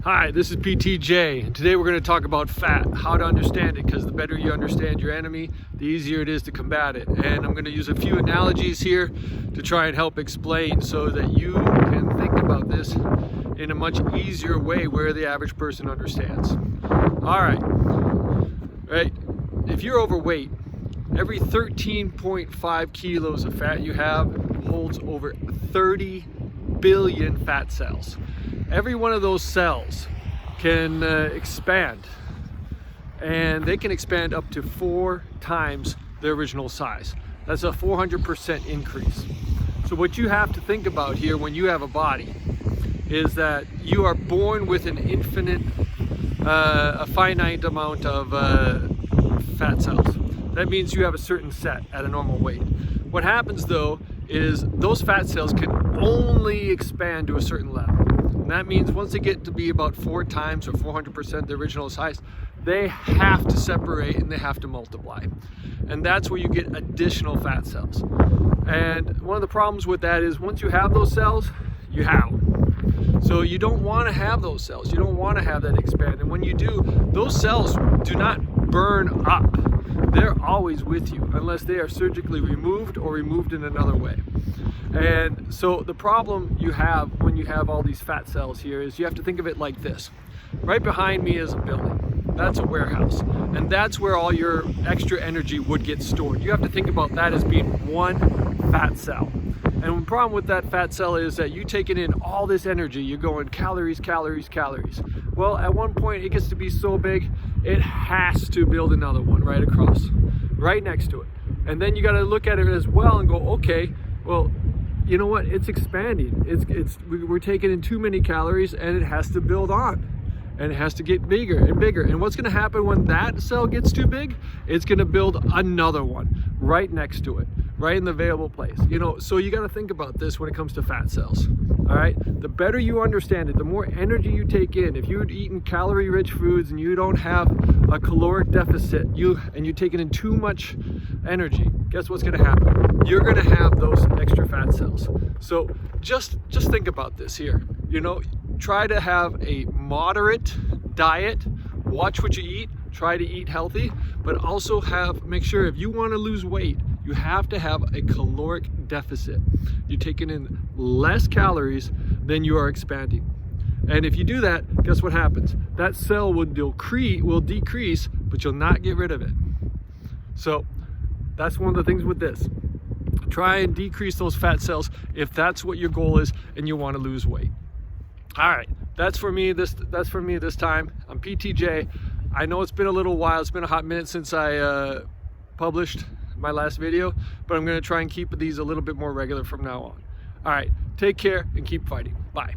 Hi, this is PTJ, and today we're going to talk about fat, how to understand it, because the better you understand your enemy, the easier it is to combat it. And I'm going to use a few analogies here to try and help explain so that you can think about this in a much easier way where the average person understands. All right, if you're overweight, every 13.5 kilos of fat you have holds over 30 billion fat cells. Every one of those cells can expand, and they can expand up to 4 times their original size. That's a 400% increase. So what you have to think about here when you have a body is that you are born with an infinite, a finite amount of fat cells. That means you have a certain set at a normal weight. What happens though is those fat cells can only expand to a certain level. And that means once they get to be about 4 times or 400% the original size, they have to separate and they have to multiply. And that's where you get additional fat cells. And one of the problems with that is once you have those cells, you have them. So you don't want to have those cells. You don't want to have that expand. And when you do, those cells do not burn up. They're always with you unless they are surgically removed or removed in another way. And so the problem you have when you have all these fat cells here is you have to think of it like this. Right behind me is a building. That's a warehouse. And that's where all your extra energy would get stored. You have to think about that as being one fat cell. And the problem with that fat cell is that you taking in all this energy, you're going calories, calories, calories. Well, at one point it gets to be so big, it has to build another one right across, right next to it. And then you got to look at it as well and go, okay, well, you know what? It's expanding. We're taking in too many calories, and it has to build on, and it has to get bigger and bigger. And what's going to happen when that cell gets too big? It's going to build another one right next to it, right in the available place. You know, so you got to think about this when it comes to fat cells. All right, the better you understand it, the more energy you take in. If you're eating calorie-rich foods and you don't have a caloric deficit, and you're taking in too much energy, guess what's going to happen? You're going to have those extra fat cells. So just think about this here. You know, try to have a moderate diet. Watch what you eat. Try to eat healthy, but also make sure if you want to lose weight, you have to have a caloric deficit. You're taking in less calories than you are expanding. And if you do that, guess what happens? That cell will decrease, but you'll not get rid of it. So that's one of the things with this. Try and decrease those fat cells if that's what your goal is and you want to lose weight. All right, that's for me this time. I'm PTJ. I know it's been a little while. It's been a hot minute since I published my last video, but I'm going to try and keep these a little bit more regular from now on. All right, take care and keep fighting. Bye.